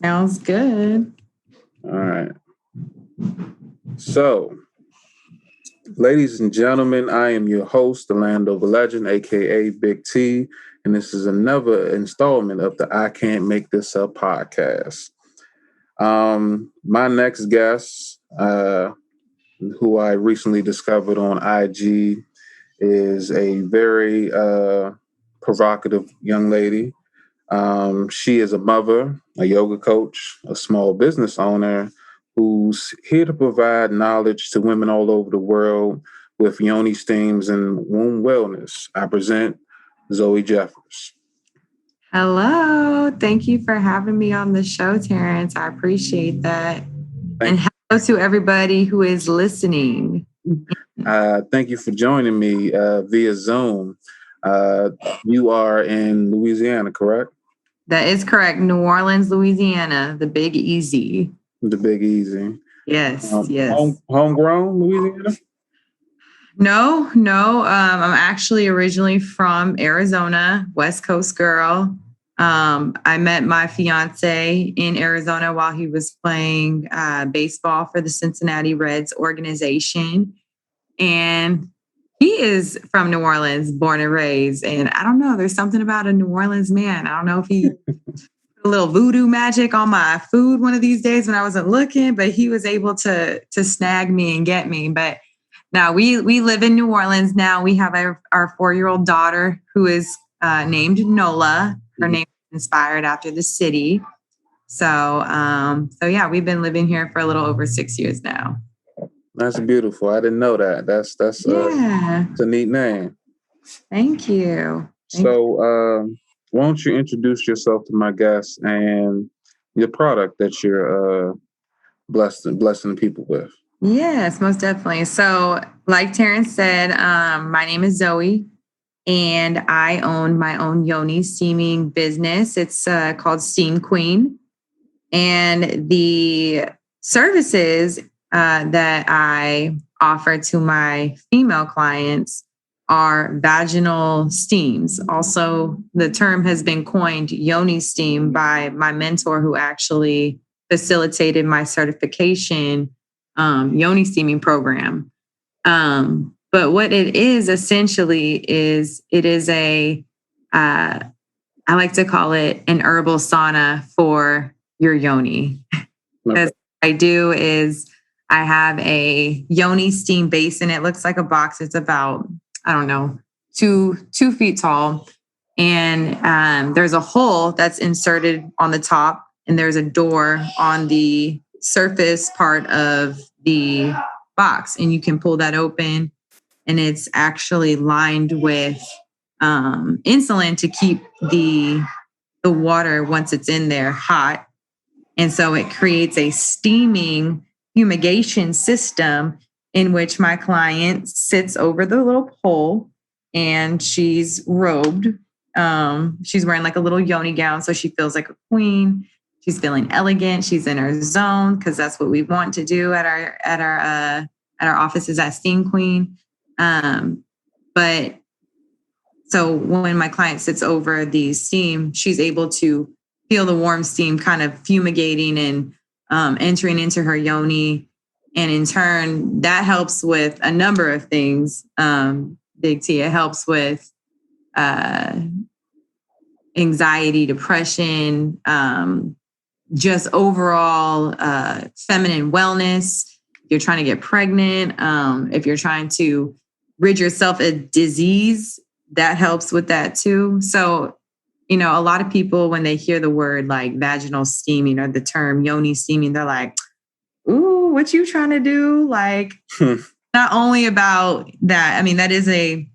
Sounds good. All right. So, ladies and gentlemen, I am your host, the Landover Legend, aka Big T, and this is another installment of the I Can't Make This Up podcast. My next guest, who I recently discovered on IG, is a very provocative young lady. She is a mother, a yoga coach, a small business owner who's here to provide knowledge to women all over the world with yoni steams and womb wellness. I present Zoe Jeffers. Hello. Thank you for having me on the show, Terrence. I appreciate that. And hello to everybody who is listening. Thank you for joining me via Zoom. You are in Louisiana, correct? That is correct. New Orleans, Louisiana, the Big Easy. The Big Easy. Yes, yes. Homegrown Louisiana? No. I'm actually originally from Arizona, West Coast girl. I met my fiance in Arizona while he was playing baseball for the Cincinnati Reds organization. And he is from New Orleans, born and raised. And I don't know, there's something about a New Orleans man. I don't know if he put a little voodoo magic on my food one of these days when I wasn't looking, but he was able to snag me and get me. But now we live in New Orleans now. We have our 4-year-old daughter who is named Nola. Her name is inspired after the city. So yeah, we've been living here for a little over 6 years now. That's beautiful. I didn't know that. That's it's a neat name. Thank you. So why don't you introduce yourself to my guests and your product that you're blessing the people with? Yes, most definitely. So like Terrence said, my name is Zoe and I own my own yoni steaming business. It's called Steamqueen. And the services that I offer to my female clients are vaginal steams. Also, the term has been coined yoni steam by my mentor who actually facilitated my certification yoni steaming program. But what it is essentially is it is I like to call it an herbal sauna for your yoni. Because what I do is I have a yoni steam basin. It looks like a box. It's about, 2 feet tall. And there's a hole that's inserted on the top, and there's a door on the surface part of the box. And you can pull that open, and it's actually lined with insulin to keep the water, once it's in there, hot. And so it creates a steaming fumigation system in which my client sits over the little pole and she's robed. She's wearing like a little yoni gown, so she feels like a queen. She's feeling elegant. She's in her zone because that's what we want to do at our offices at Steamqueen. But so when my client sits over the steam, she's able to feel the warm steam kind of fumigating and entering into her yoni. And in turn, that helps with a number of things. Big T, it helps with anxiety, depression, just overall feminine wellness. If you're trying to get pregnant, if you're trying to rid yourself of disease, that helps with that too. So, a lot of people, when they hear the word like vaginal steaming or the term yoni steaming, they're like, ooh, what you trying to do? Like, not only about that. I mean, that is a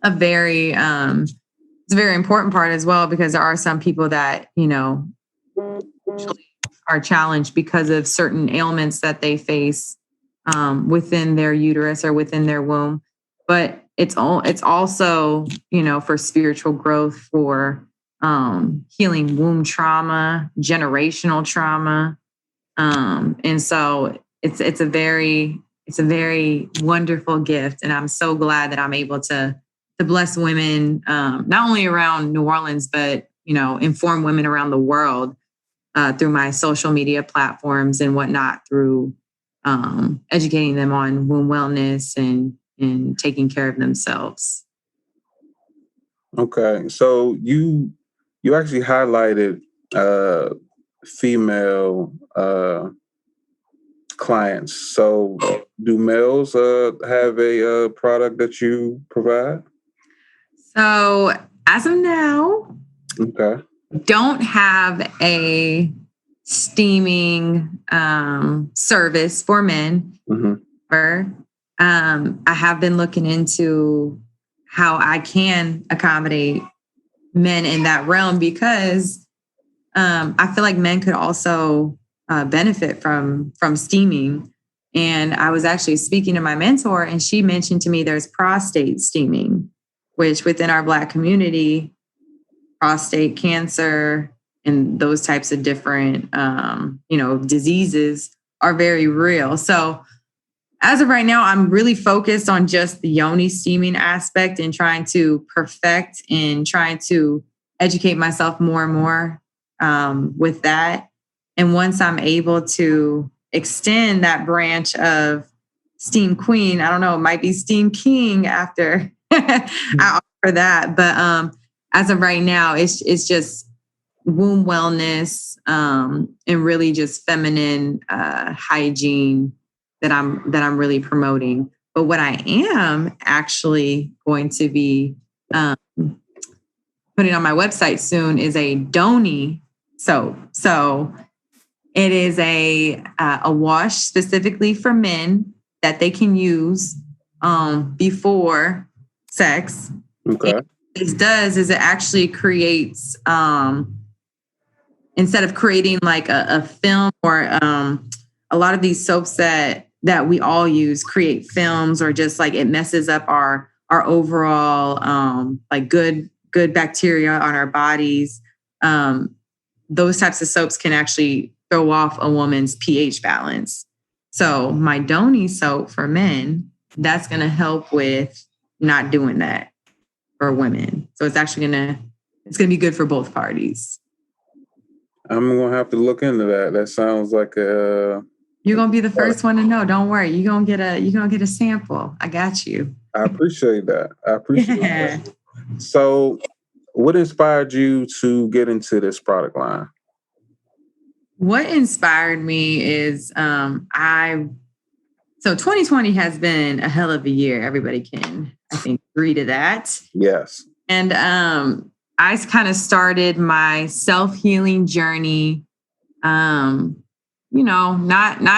very, it's a very important part as well, because there are some people that, are challenged because of certain ailments that they face within their uterus or within their womb. But it's also, for spiritual growth, for healing womb trauma, generational trauma. And so it's a very wonderful gift. And I'm so glad that I'm able to bless women, not only around New Orleans, but, inform women around the world through my social media platforms and whatnot, through educating them on womb wellness and taking care of themselves. Okay, so you actually highlighted female clients. So do males have a product that you provide? So as of now, Okay. don't have a steaming service for men. Mm-hmm. Or I have been looking into how I can accommodate men in that realm, because I feel like men could also benefit from steaming. And I was actually speaking to my mentor, and she mentioned to me there's prostate steaming, which within our Black community, prostate cancer and those types of different, diseases are very real. So as of right now, I'm really focused on just the yoni steaming aspect and trying to perfect and trying to educate myself more and more with that. And once I'm able to extend that branch of Steam Queen, I don't know, it might be Steam King after I offer that. But as of right now, it's just womb wellness and really just feminine hygiene that I'm really promoting. But what I am actually going to be putting on my website soon is a Doni soap. So it is a wash specifically for men that they can use before sex. Okay. And what this does is it actually creates, instead of creating like a film or a lot of these soaps that we all use create films, or just like it messes up our overall like good bacteria on our bodies. Those types of soaps can actually throw off a woman's pH balance. So my Doni soap for men, that's going to help with not doing that for women. So it's actually going to be good for both parties. I'm going to have to look into that. That sounds like a... You're going to be the first one to know. Don't worry. You're going to get a sample. I got you. I appreciate that. That. So what inspired you to get into this product line? What inspired me is so 2020 has been a hell of a year. Everybody can, I think, agree to that. Yes. And I kind of started my self-healing journey, not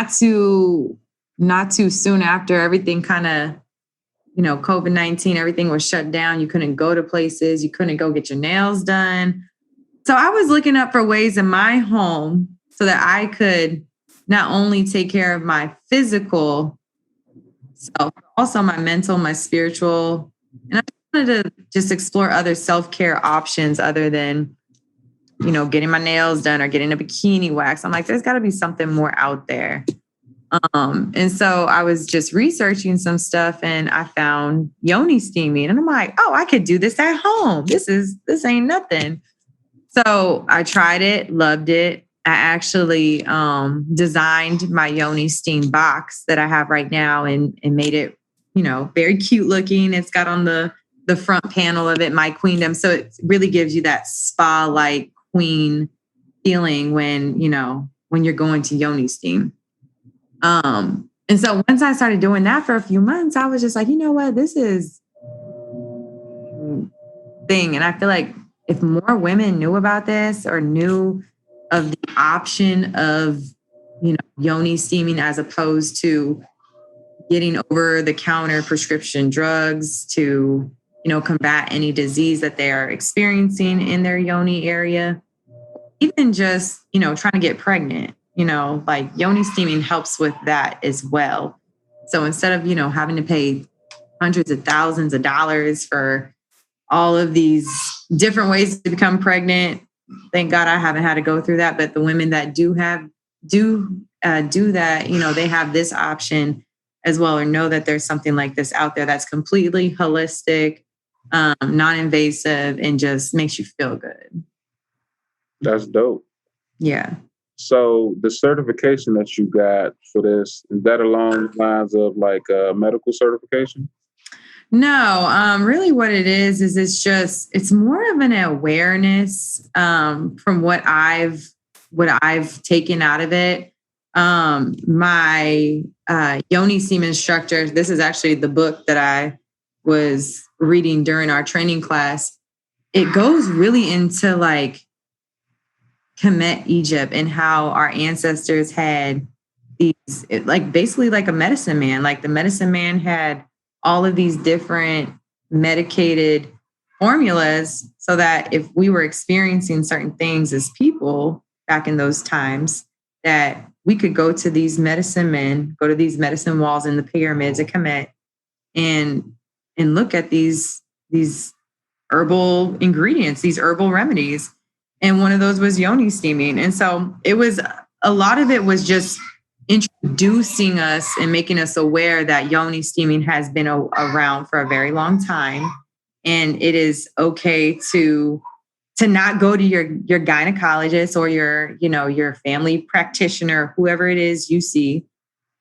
too soon after everything kind of, COVID-19, everything was shut down. You couldn't go to places. You couldn't go get your nails done. So I was looking up for ways in my home so that I could not only take care of my physical self, but also my mental, my spiritual. And I wanted to just explore other self-care options other than, getting my nails done or getting a bikini wax. I'm like, there's got to be something more out there. And so I was just researching some stuff and I found yoni steaming, and I'm like, oh, I could do this at home. This ain't nothing. So I tried it, loved it. I actually designed my yoni steam box that I have right now and made it, very cute looking. It's got on the front panel of it, my queendom. So it really gives you that spa-like queen feeling when you're going to yoni steam. And so once I started doing that for a few months, I was just like, you know what, this is thing. And I feel like if more women knew about this or knew of the option of, yoni steaming as opposed to getting over the counter prescription drugs to, combat any disease that they are experiencing in their yoni area, even just, trying to get pregnant, like yoni steaming helps with that as well. So instead of, having to pay hundreds of thousands of dollars for all of these different ways to become pregnant, thank God I haven't had to go through that. But the women that do that, they have this option as well, or know that there's something like this out there that's completely holistic, non-invasive, and just makes you feel good. That's dope. Yeah. So the certification that you got for this, is that along the lines of like a medical certification? No, really what it is it's more of an awareness from what I've taken out of it. My Yoni Seam instructor, this is actually the book that I was reading during our training class. It goes really into like Kemet Egypt and how our ancestors had like basically like a medicine man. Like the medicine man had all of these different medicated formulas so that if we were experiencing certain things as people back in those times, that we could go to these medicine men, go to these medicine walls in the pyramids of Kemet and look at these herbal ingredients, these herbal remedies. And one of those was yoni steaming. And so it was a lot of it was just introducing us and making us aware that yoni steaming has been around for a very long time. And it is okay to not go to your gynecologist or your family practitioner, whoever it is you see,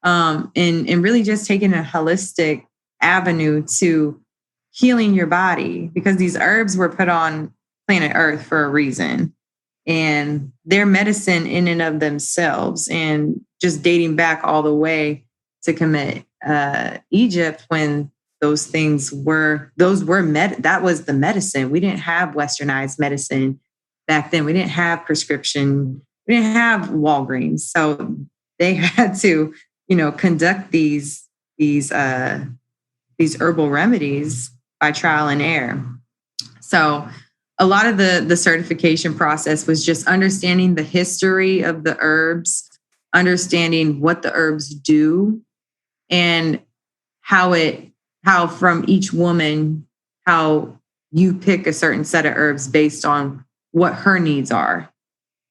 and really just taking a holistic avenue to healing your body, because these herbs were put on planet Earth for a reason, and they're medicine in and of themselves. And just dating back all the way to Kemet, Egypt, when that was the medicine. We didn't have westernized medicine back then. We didn't have prescription. We didn't have Walgreens, so they had to, conduct these herbal remedies by trial and error. So a lot of the certification process was just understanding the history of the herbs, understanding what the herbs do, and how from each woman, how you pick a certain set of herbs based on what her needs are.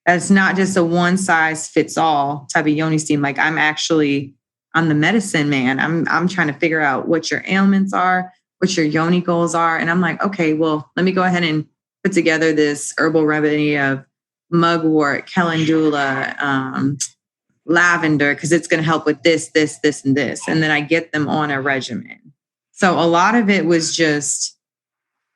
It's not just a one size fits all type of yoni steam. Like I'm the medicine man. I'm trying to figure out what your ailments are, what your yoni goals are. And I'm like, okay, well, let me go ahead and put together this herbal remedy of mugwort, calendula, lavender, because it's going to help with this, and this. And then I get them on a regimen. So a lot of it was just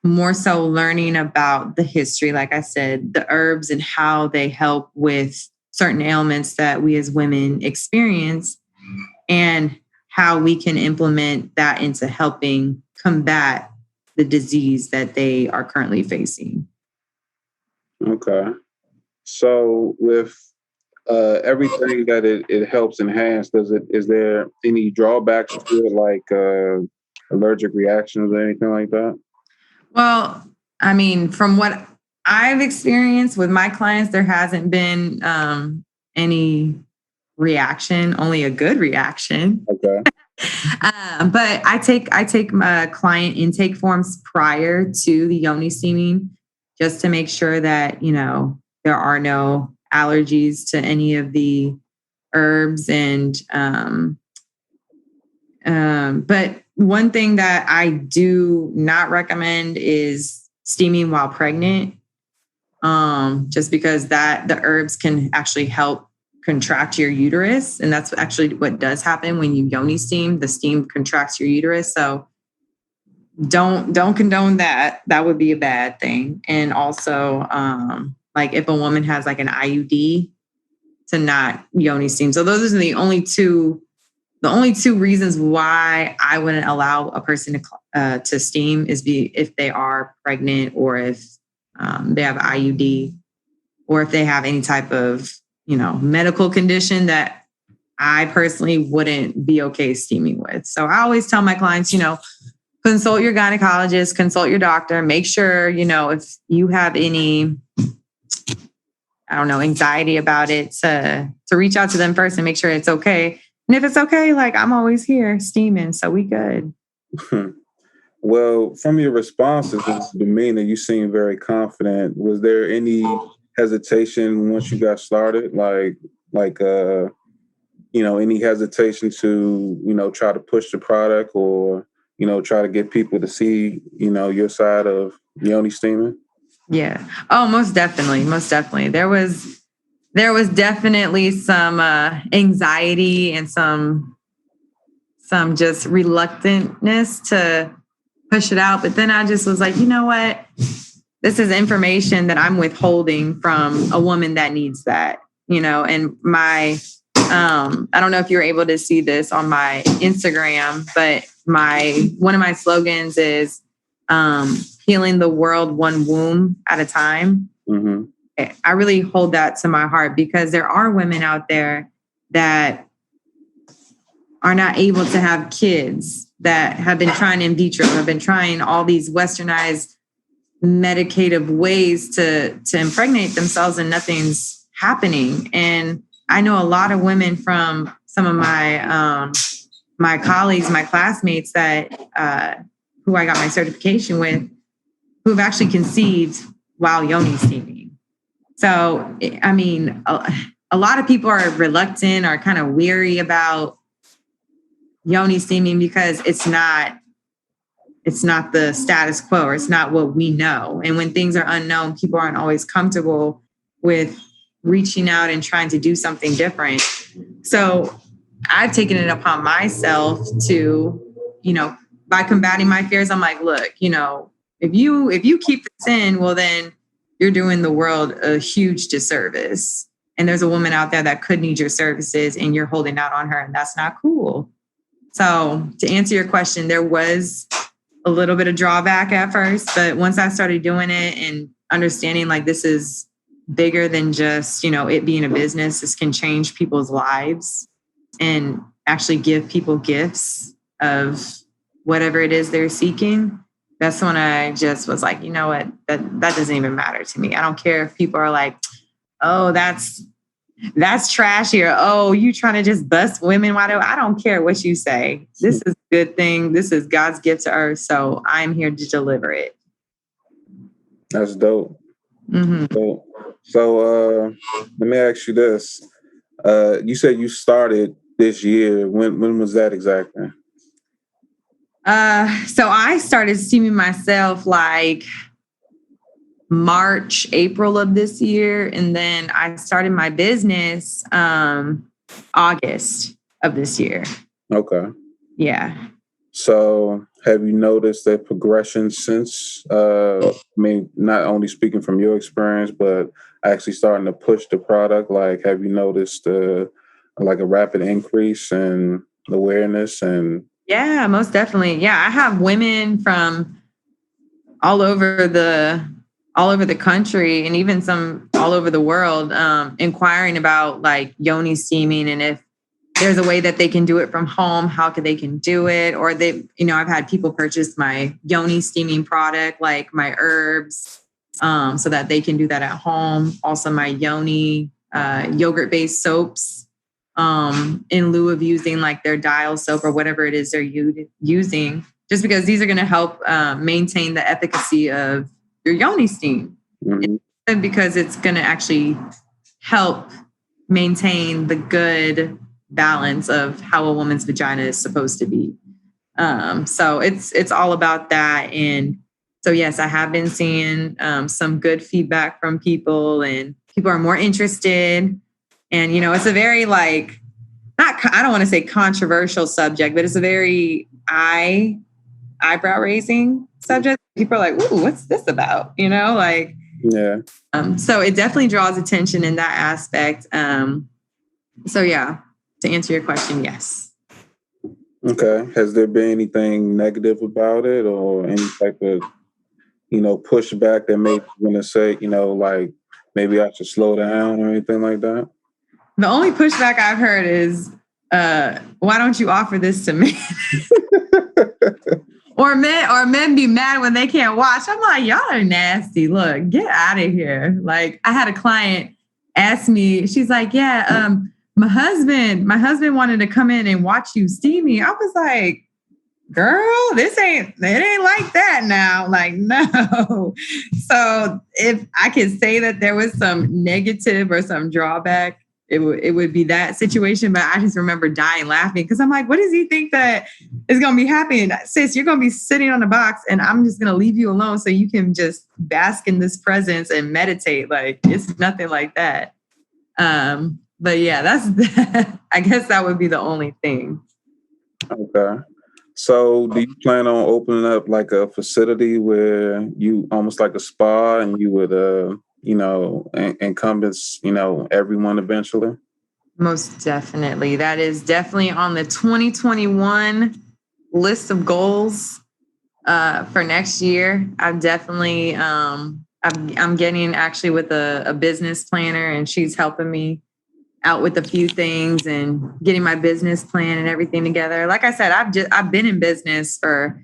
more so learning about the history, like I said, the herbs and how they help with certain ailments that we as women experience, and how we can implement that into helping combat the disease that they are currently facing. Okay. So with everything that it helps enhance, is there any drawbacks to it, like allergic reactions or anything like that? Well, I mean, from what I've experienced with my clients, there hasn't been any reaction, only a good reaction. Okay. But I take my client intake forms prior to the yoni steaming, just to make sure that there are no allergies to any of the herbs. And but one thing that I do not recommend is steaming while pregnant, just because the herbs can actually help contract your uterus. And that's actually what does happen when you yoni steam. The steam contracts your uterus. So don't condone that. That would be a bad thing. And also, like if a woman has like an IUD, to not yoni steam. So those are the only two reasons why I wouldn't allow a person to steam is if they are pregnant, or if they have IUD, or if they have any type of medical condition that I personally wouldn't be okay steaming with. So I always tell my clients, consult your gynecologist, consult your doctor, make sure, if you have any, anxiety about it, to reach out to them first and make sure it's okay. And if it's okay, like I'm always here steaming, so we good. Well, from your responses and demeanor, you seem very confident. Was there any hesitation once you got started? Like any hesitation to, try to push the product, or, try to get people to see, your side of yoni steaming? Yeah. Oh, most definitely. Most definitely. There was there was definitely some anxiety and some just reluctantness to push it out. But then I just was like, you know what? This is information that I'm withholding from a woman that needs that, and I don't know if you're able to see this on my Instagram, but one of my slogans is healing the world one womb at a time. Mm-hmm. I really hold that to my heart because there are women out there that are not able to have kids, that have been trying in vitro, have been trying all these westernized medicative ways to impregnate themselves, and nothing's happening. And I know a lot of women from some of my my colleagues, my classmates that who I got my certification with, who have actually conceived while yoni steaming. So, I mean, a lot of people are reluctant or kind of weary about yoni steaming because it's not the status quo, or it's not what we know. And when things are unknown, people aren't always comfortable with reaching out and trying to do something different. So I've taken it upon myself to, by combating my fears, I'm like, look, if you keep this in, well, then you're doing the world a huge disservice. And there's a woman out there that could need your services and you're holding out on her, and that's not cool. So to answer your question, there was a little bit of drawback at first, but once I started doing it and understanding like this is bigger than just, it being a business, this can change people's lives and actually give people gifts of whatever it is they're seeking. That's when I just was like, you know what, that doesn't even matter to me. I don't care if people are like, oh, that's trashy, or, oh, you trying to just bust women. I don't care what you say. This is a good thing. This is God's gift to earth. So I'm here to deliver it. That's dope. Mm-hmm. Dope. So let me ask you this. You said you started this year. When was that exactly? So I started steaming myself like March, April of this year. And then I started my business August of this year. Okay. Yeah. So have you noticed a progression since, not only speaking from your experience, but actually starting to push the product? Like, have you noticed like a rapid increase in awareness? And yeah, most definitely. Yeah. I have women from all over the country, and even some all over the world, inquiring about like yoni steaming, and if there's a way that they can do it from home, how they can do it. Or I've had people purchase my yoni steaming product, like my herbs, so that they can do that at home. Also my yoni yogurt-based soaps, in lieu of using like their dial soap or whatever it is they're using, just because these are going to help maintain the efficacy of your yoni steam. Mm-hmm. Because it's going to actually help maintain the good balance of how a woman's vagina is supposed to be. So it's all about that. And so, yes, I have been seeing some good feedback from people, and people are more interested. And, it's a very I don't want to say controversial subject, but it's a very eyebrow raising subject. People are like, ooh, what's this about? Yeah. So it definitely draws attention in that aspect. So yeah, to answer your question, yes. Okay. Has there been anything negative about it, or any type of, pushback that made you want to say, like maybe I should slow down or anything like that? The only pushback I've heard is, why don't you offer this to me? Or men be mad when they can't watch. I'm like, y'all are nasty. Look, get out of here. Like, I had a client ask me, she's like, yeah, my husband wanted to come in and watch you steaming. I was like, girl, it ain't like that now. Like, no. So if I could say that there was some negative or some drawback, it would be that situation. But I just remember dying laughing, because I'm like, what does he think that is going to be happening? Sis, you're going to be sitting on the box and I'm just going to leave you alone so you can just bask in this presence and meditate. Like, it's nothing like that. But yeah, that's I guess that would be the only thing. Okay. So do you plan on opening up like a facility where you almost like a spa and you would, encompass, everyone eventually? Most definitely. That is definitely on the 2021 list of goals for next year. I've definitely, I'm getting actually with a business planner, and she's helping me out with a few things and getting my business plan and everything together. Like I said, I've been in business for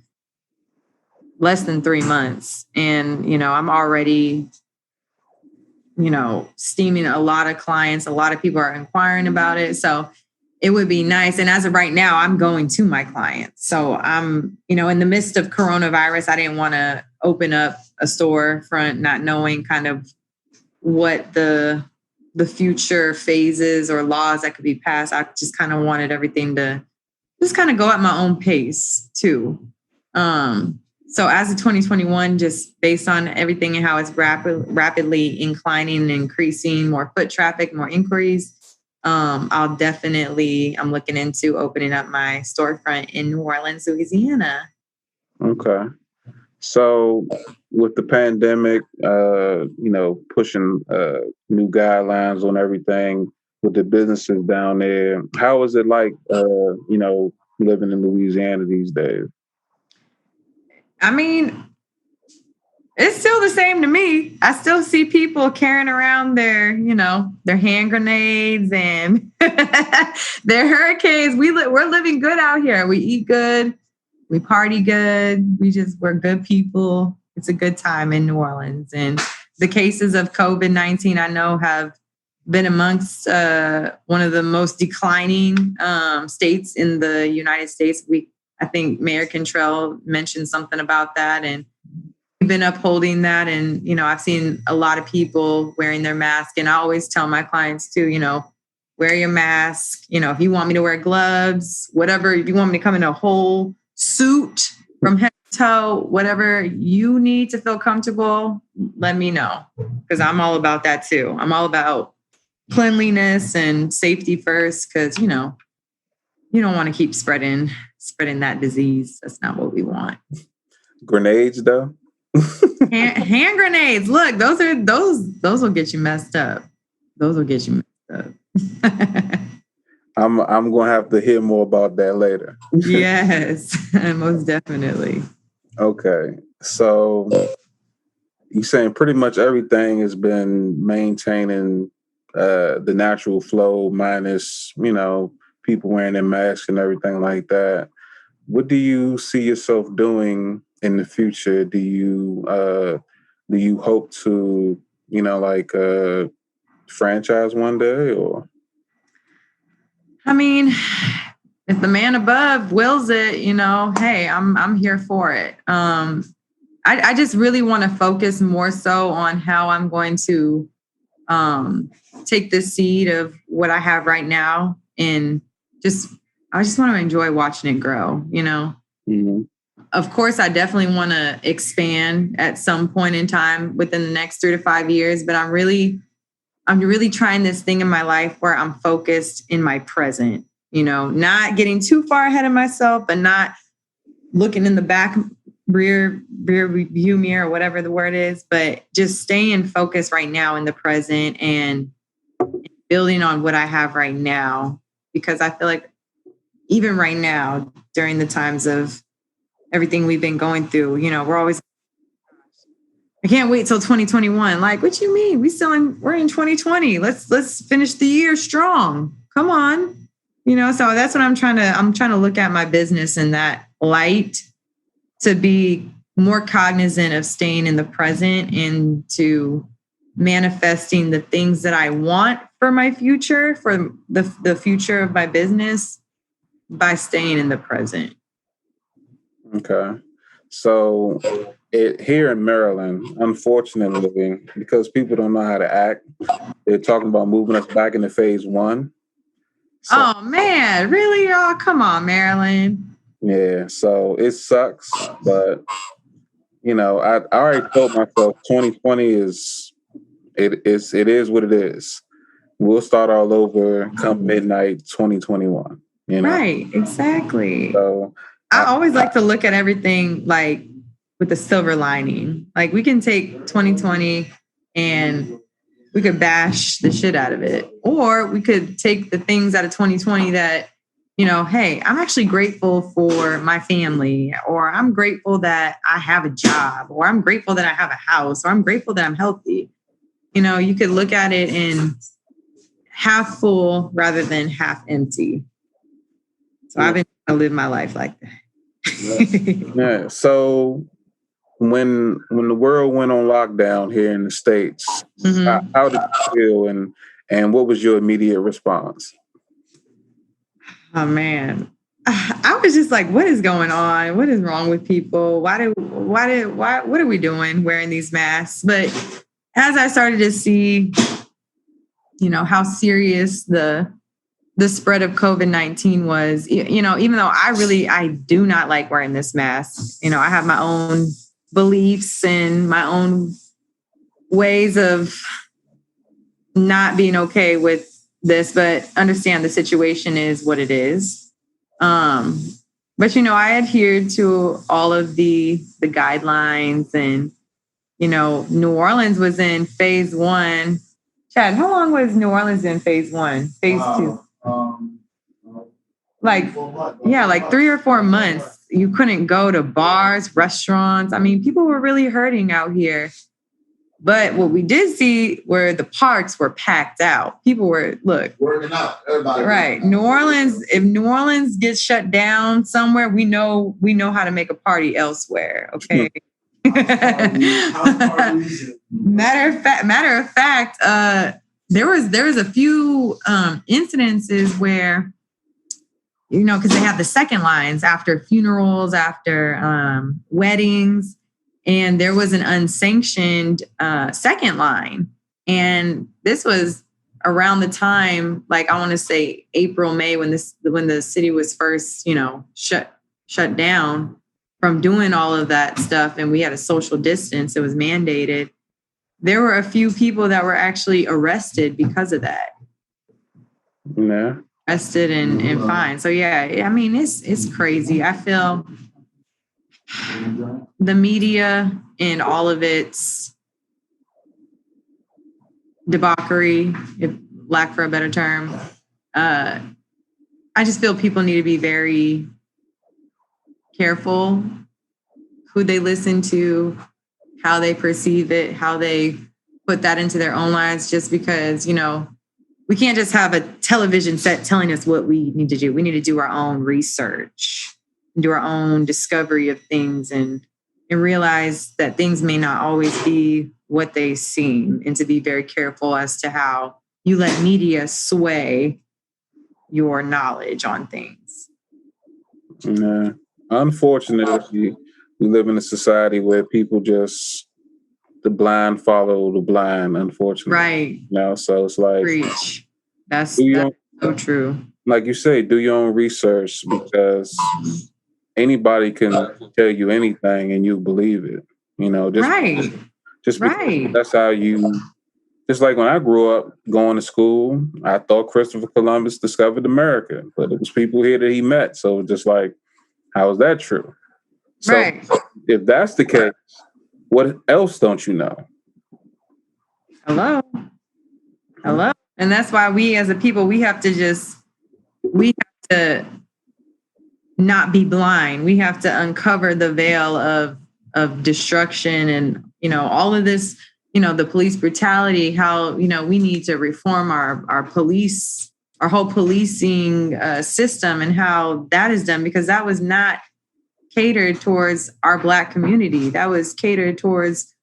less than 3 months, and I'm already steaming a lot of clients. A lot of people are inquiring about it. So it would be nice. And as of right now, I'm going to my clients. So I'm, in the midst of coronavirus, I didn't want to open up a storefront, not knowing kind of what the future phases or laws that could be passed. I just kind of wanted everything to just kind of go at my own pace too. So as of 2021, just based on everything and how it's rapidly inclining and increasing, more foot traffic, more inquiries, I'm looking into opening up my storefront in New Orleans, Louisiana. Okay. So with the pandemic, pushing new guidelines on everything with the businesses down there, how is it like, living in Louisiana these days? I mean, it's still the same to me. I still see people carrying around their hand grenades and their hurricanes. We're living good out here. We eat good. We party good. We're good people. It's a good time in New Orleans. And the cases of COVID-19, I know, have been amongst one of the most declining states in the United States. I think Mayor Cantrell mentioned something about that, and we've been upholding that. And, I've seen a lot of people wearing their mask. And I always tell my clients too, wear your mask. If you want me to wear gloves, whatever, if you want me to come in a whole suit from head to toe, whatever you need to feel comfortable, let me know. Because I'm all about that too. I'm all about cleanliness and safety first, because, you don't want to keep spreading that disease. That's not what we want. Grenades though? hand grenades. Look, those will get you messed up. Those will get you messed up. I'm gonna have to hear more about that later. Yes, most definitely. Okay, so you're saying pretty much everything has been maintaining the natural flow, minus people wearing their masks and everything like that. What do you see yourself doing in the future? Do you hope to franchise one day, or? I mean, if the man above wills it, hey, I'm here for it. I just really want to focus more so on how I'm going to take the seed of what I have right now, and I just want to enjoy watching it grow, Mm-hmm. Of course, I definitely want to expand at some point in time within the next 3 to 5 years, but I'm really trying this thing in my life where I'm focused in my present, not getting too far ahead of myself, but not looking in the back rear view mirror, whatever the word is, but just staying focused right now in the present and building on what I have right now. Because I feel like even right now, during the times of everything we've been going through, we're always, I can't wait till 2021. Like, what you mean? We're in 2020. Let's finish the year strong. Come on. So that's what I'm trying to look at my business in that light, to be more cognizant of staying in the present and to manifesting the things that I want for my future, for the future of my business, by staying in the present. Okay. So here in Maryland, unfortunately, because people don't know how to act, they're talking about moving us back into phase 1. So, oh man, really, y'all? Come on, Maryland. Yeah, so it sucks, but I already told myself 2020 is what it is. we'll start all over come midnight 2021. Right, exactly. So I always like to look at everything like with a silver lining. Like we can take 2020 and we could bash the shit out of it, or we could take the things out of 2020 that, hey, I'm actually grateful for my family, or I'm grateful that I have a job, or I'm grateful that I have a house, or I'm grateful that I'm healthy. You could look at it in half full rather than half empty. So I've been trying to live my life like that. Yeah. So when the world went on lockdown here in the States, how did you feel, and what was your immediate response? Oh man, I was just like, what is going on? What is wrong with people? What are we doing wearing these masks? But as I started to see, how serious the spread of COVID-19 was, even though I do not like wearing this mask, I have my own beliefs and my own ways of not being okay with this, but understand the situation is what it is. But I adhered to all of the guidelines, and New Orleans was in phase 1. Chad, how long was New Orleans in phase 1? Phase 2? Like 3 or 4 months. You couldn't go to bars, restaurants. I mean, people were really hurting out here. But what we did see were the parks were packed out. People were working out. Everybody right. New Orleans. If New Orleans gets shut down somewhere, we know how to make a party elsewhere. Okay. Matter of fact, there was a few incidences where, because they have the second lines after funerals, after weddings, and there was an unsanctioned second line. And this was around the time, like I want to say April, May, when the city was first, shut down from doing all of that stuff, and we had a social distance. It was mandated. There were a few people that were actually arrested because of that. Yeah. Arrested and fined. So yeah, I mean, it's crazy. I feel the media and all of its debauchery, if lack for a better term, I just feel people need to be very careful who they listen to, how they perceive it, how they put that into their own lives, just because, we can't just have a television set telling us what we need to do. We need to do our own research, do our own discovery of things, and realize that things may not always be what they seem, and to be very careful as to how you let media sway your knowledge on things. Yeah. Unfortunately, we live in a society where people just, the blind follow the blind, unfortunately. Right. So it's like, preach. That's so true. Like you say, do your own research, because anybody can tell you anything and you believe it. Just right. That's how you. Just like when I grew up going to school, I thought Christopher Columbus discovered America, but it was people here that he met. So just like, how is that true? So right. If that's the case, what else don't you know? Hello. And that's why we as a people, we have to not be blind. We have to uncover the veil of destruction and, all of this, the police brutality, how, we need to reform our police, our whole policing system, and how that is done, because that was not catered towards our Black community. That was catered towards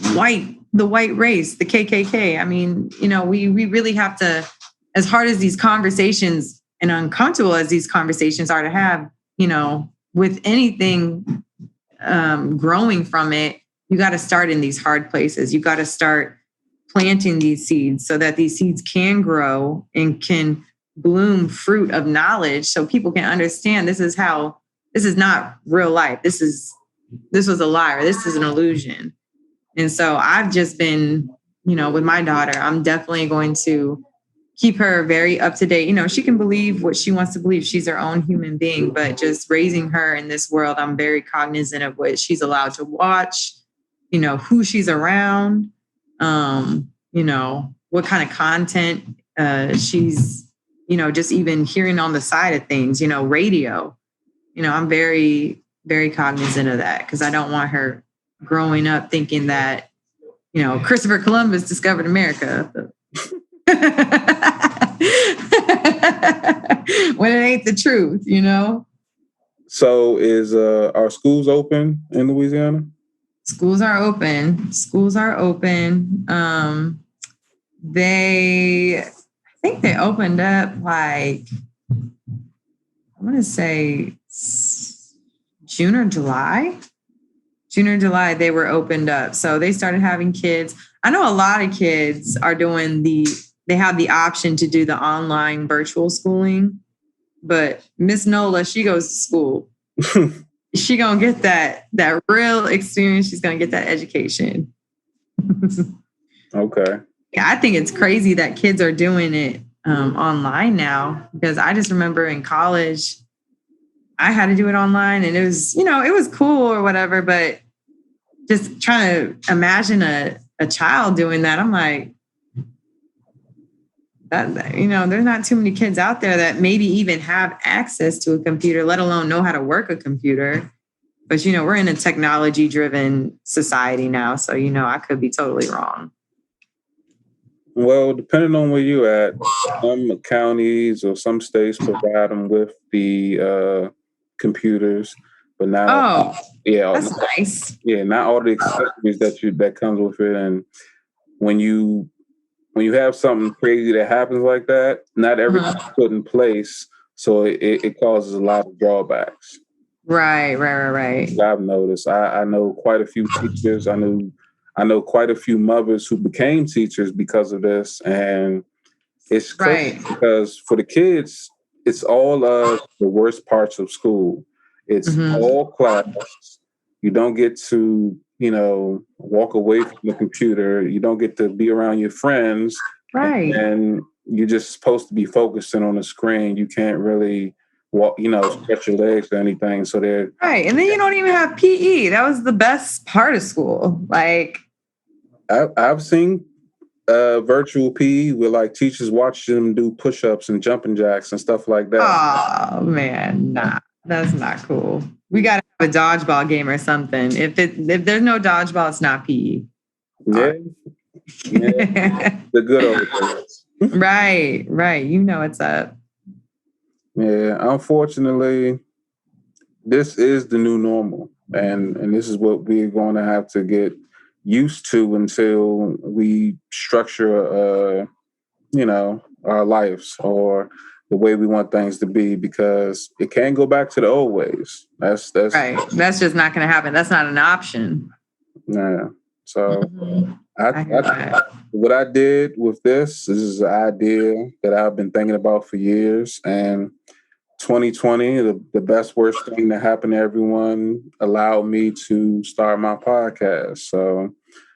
the white race, the KKK. I mean, we really have to, as hard as these conversations and uncomfortable as these conversations are to have, with anything growing from it, you got to start in these hard places. You got to start planting these seeds so that these seeds can grow and can bloom fruit of knowledge, so people can understand this is not real life. This was a lie, or this is an illusion. And so I've just been, with my daughter, I'm definitely going to keep her very up to date. She can believe what she wants to believe. She's her own human being, but just raising her in this world, I'm very cognizant of what she's allowed to watch, who she's around, what kind of content she's, just even hearing on the side of things, radio. I'm very, very cognizant of that because I don't want her growing up thinking that, Christopher Columbus discovered America. When it ain't the truth, So are schools open in Louisiana? Schools are open. I think they opened up I want to say June or July, they were opened up. So they started having kids. I know a lot of kids are doing they have the option to do the online virtual schooling, but Miss Nola, she goes to school. She gonna get that real experience. She's gonna get that education. Okay. Yeah, I think it's crazy that kids are doing it online now, because I just remember in college, I had to do it online, and it was, it was cool or whatever, but just trying to imagine a child doing that, I'm like, that, there's not too many kids out there that maybe even have access to a computer, let alone know how to work a computer. But, we're in a technology-driven society now, so, I could be totally wrong. Well, depending on where you're at, some counties or some states provide them with the computers, but now, that's nice. Yeah, not all the accessories that comes with it, and when you have something crazy that happens like that, not everything's put in place, so it causes a lot of drawbacks. Right. I've noticed. I know quite a few teachers. I know quite a few mothers who became teachers because of this, and it's crazy because for the kids, it's all of the worst parts of school. It's all class. You don't get to, walk away from the computer. You don't get to be around your friends. Right. And you're just supposed to be focusing on the screen. You can't really walk, stretch your legs or anything. So they're right. And then you don't even have PE. That was the best part of school. Like, I've seen virtual PE where teachers watch them do push-ups and jumping jacks and stuff like that. Oh man, nah, that's not cool. We got to have a dodgeball game or something. If there's no dodgeball, it's not PE. Yeah. The good old days. Right. What's up. Yeah, unfortunately, this is the new normal, and this is what we're going to have to get used to until we structure, our lives or the way we want things to be, because it can't go back to the old ways. That's right. That's just not going to happen. That's not an option. Yeah. So what I did with this is an idea that I've been thinking about for years, and 2020, the best worst thing that happened to everyone, allowed me to start my podcast. So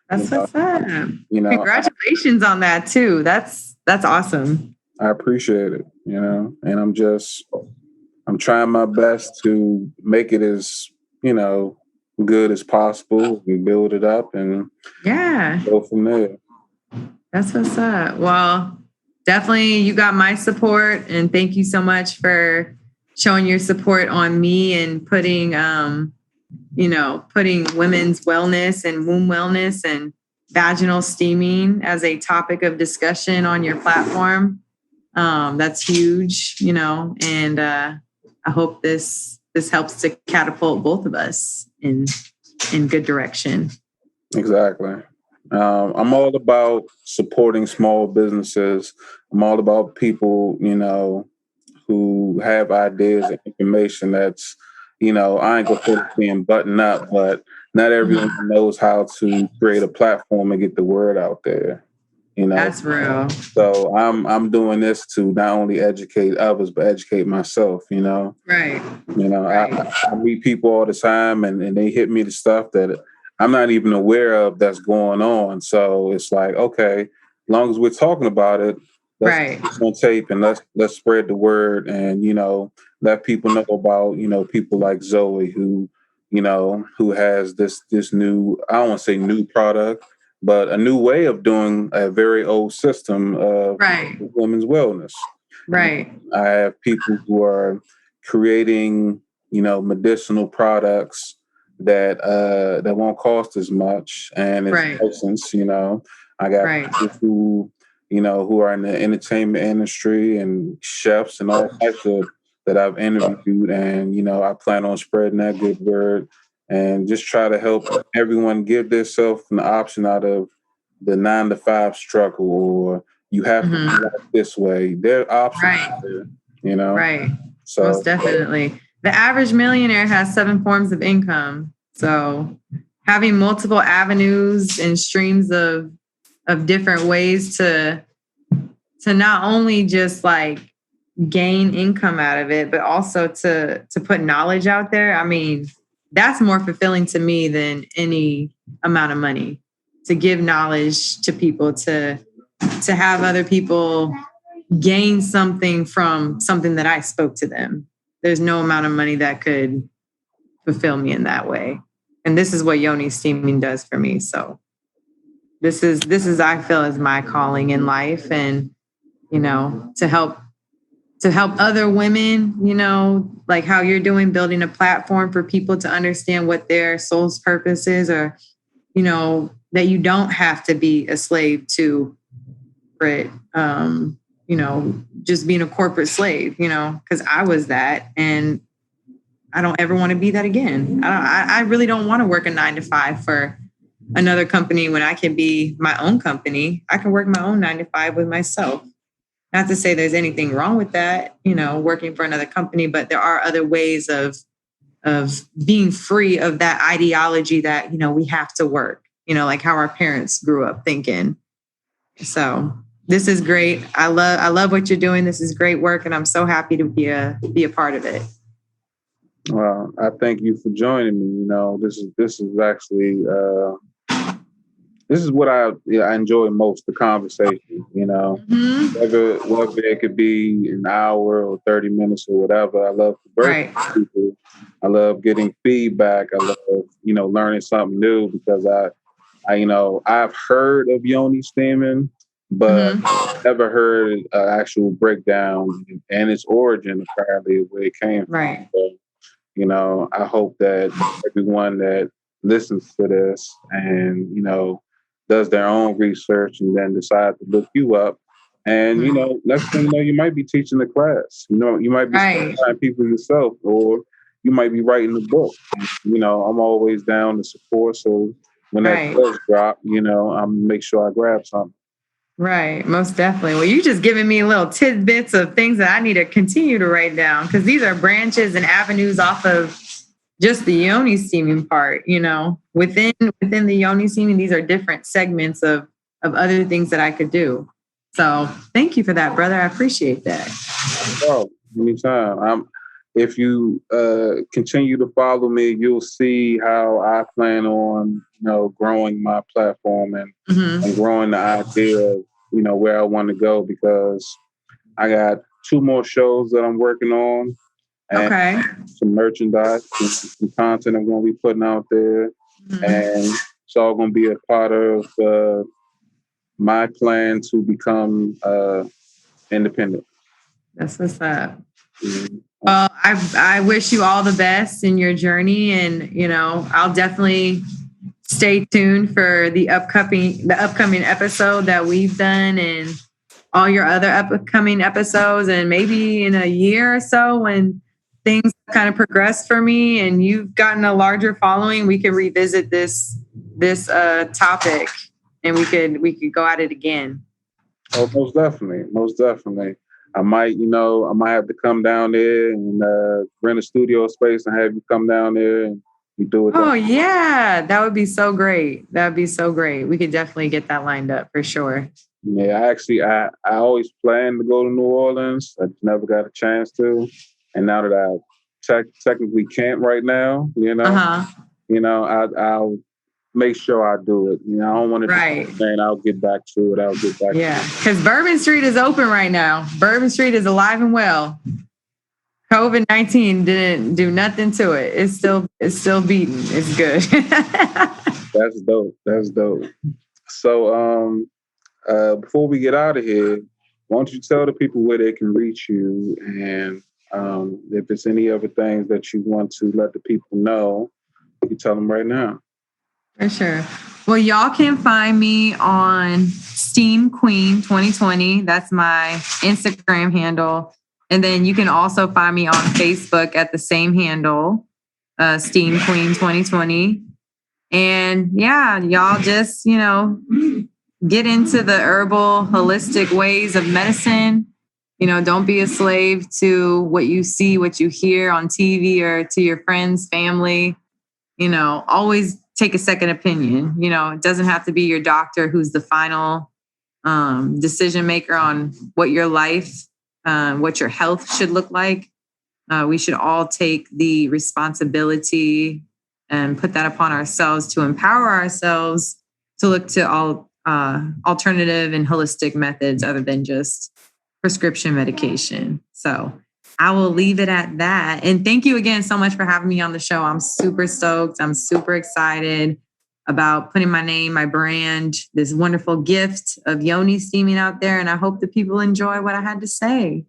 that's what's up. Congratulations on that too. That's awesome. I appreciate it, and I'm trying my best to make it as, good as possible and build it up and go from there. That's what's up. Well, definitely you got my support, and thank you so much for showing your support on me and putting women's wellness and womb wellness and vaginal steaming as a topic of discussion on your platform. That's huge, and I hope this helps to catapult both of us in good direction. Exactly. I'm all about supporting small businesses. I'm all about people, who have ideas and information that's, I ain't gonna say it's being buttoned up, but not everyone knows how to create a platform and get the word out there. That's real. So I'm doing this to not only educate others, but educate myself, Right. I meet people all the time and they hit me the stuff that I'm not even aware of that's going on. So it's like, okay, as long as we're talking about it, let's Right. put this on tape and let's spread the word and, let people know about, people like Zoe who has this new, I don't want to say new product, but a new way of doing a very old system of Right. women's wellness. Right. I have people who are creating, medicinal products that won't cost as much and it's Right. licensed. I got Right. people who are in the entertainment industry and chefs and all types of that I've interviewed, and I plan on spreading that good word and just try to help everyone give themselves an option out of the 9 to 5 struggle, or you have to do life this way. There are options there, Right. So Most definitely. The average millionaire has 7 forms of income. So having multiple avenues and streams of different ways to not only just like gain income out of it, but also to put knowledge out there. I mean, that's more fulfilling to me than any amount of money. To give knowledge to people, to have other people gain something from something that I spoke to them. There's no amount of money that could fulfill me in that way. And this is what Yoni Steaming does for me. So this is I feel is my calling in life, and to help other women, like how you're doing, building a platform for people to understand what their soul's purpose is, or that you don't have to be a slave to it. Just being a corporate slave, because I was that, and I don't ever want to be that again. I really don't want to work a 9 to 5 for another company when I can be my own company. I can work my own 9 to 5 with myself. Not to say there's anything wrong with that, working for another company, but there are other ways of being free of that ideology that, we have to work, like how our parents grew up thinking. So this is great. I love what you're doing. This is great work, and I'm so happy to be a part of it. Well, I thank you for joining me. This is actually this is what I enjoy most, the conversation. Whether it could be an hour or 30 minutes or whatever. I love to work with people. I love getting feedback. I love learning something new, because I've heard of Yoni Steaming, but never heard an actual breakdown and its origin, apparently, where it came from. Right. So, I hope that everyone that listens to this and, does their own research and then decide to look you up. And, next thing you know, you might be teaching the class. You might be certifying people yourself, or you might be writing a book. And, I'm always down to support. So when that does drop, I'm make sure I grab something. Right. Most definitely. Well, you just giving me little tidbits of things that I need to continue to write down, because these are branches and avenues off of just the Yoni Steaming part, within the Yoni Steaming, these are different segments of other things that I could do. So thank you for that, brother. I appreciate that. Oh, anytime. If you continue to follow me, you'll see how I plan on, growing my platform and growing the idea of, where I want to go, because I got 2 more shows that I'm working on. And some merchandise, some content I'm going to be putting out there. And it's all going to be a part of my plan to become independent. That's what's up. Well, I wish you all the best in your journey, and I'll definitely stay tuned for the upcoming episode that we've done, and all your other upcoming episodes, and maybe in a year or so when things kind of progress for me and you've gotten a larger following, we could revisit this topic, and we could go at it again. Oh, most definitely. I might have to come down there and rent a studio space and have you come down there and we do it. Oh, yeah. That would be so great. We could definitely get that lined up for sure. Yeah, I always planned to go to New Orleans. I just never got a chance to. And now that I technically can't right now, I'll make sure I do it. I don't want to Right. saying I'll get back to it. Yeah, because Bourbon Street is open right now. Bourbon Street is alive and well. COVID-19 didn't do nothing to it. It's still beating. It's good. That's dope. So before we get out of here, why don't you tell the people where they can reach you, and if there's any other things that you want to let the people know, you tell them right now. For sure. Well, y'all can find me on Steamqueen 2020. That's my Instagram handle. And then you can also find me on Facebook at the same handle, Steamqueen 2020. And yeah, y'all just, get into the herbal, holistic ways of medicine. Don't be a slave to what you see, what you hear on TV or to your friends, family. Always take a second opinion. It doesn't have to be your doctor who's the final decision maker on what your life, what your health should look like. We should all take the responsibility and put that upon ourselves to empower ourselves to look to all alternative and holistic methods other than just prescription medication. So I will leave it at that. And thank you again so much for having me on the show. I'm super stoked. I'm super excited about putting my name, my brand, this wonderful gift of yoni steaming out there. And I hope that people enjoy what I had to say.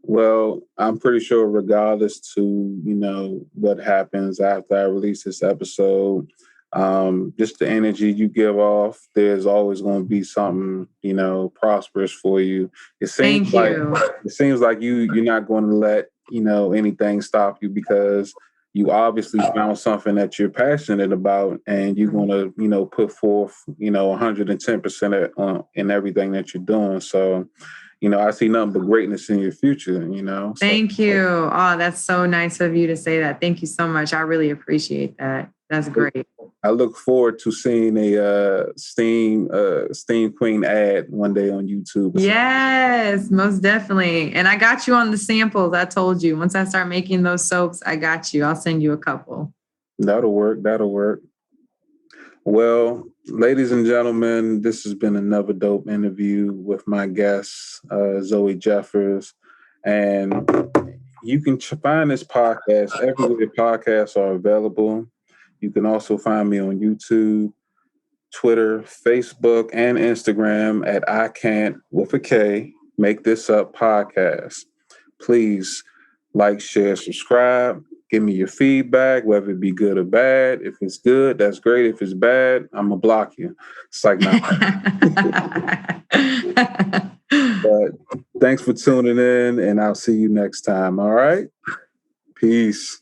Well, I'm pretty sure regardless to, what happens after I release this episode, just the energy you give off, there's always going to be something, prosperous for you. It seems like you're not going to let, anything stop you, because you obviously found something that you're passionate about, and you're going to, put forth, 110% in everything that you're doing. So, I see nothing but greatness in your future, So, Thank you. Oh, that's so nice of you to say that. Thank you so much. I really appreciate that. That's great. I look forward to seeing a Steamqueen ad one day on YouTube. Yes, most definitely. And I got you on the samples. I told you, once I start making those soaps, I got you. I'll send you a couple. That'll work. Well, ladies and gentlemen, this has been another dope interview with my guest, Zoe Jeffers. And you can find this podcast everywhere podcasts are available. You can also find me on YouTube, Twitter, Facebook, and Instagram at I Can't, with a K, Make This Up Podcast. Please like, share, subscribe. Give me your feedback, whether it be good or bad. If it's good, that's great. If it's bad, I'm going to block you. It's like, nah. But thanks for tuning in, and I'll see you next time. All right? Peace.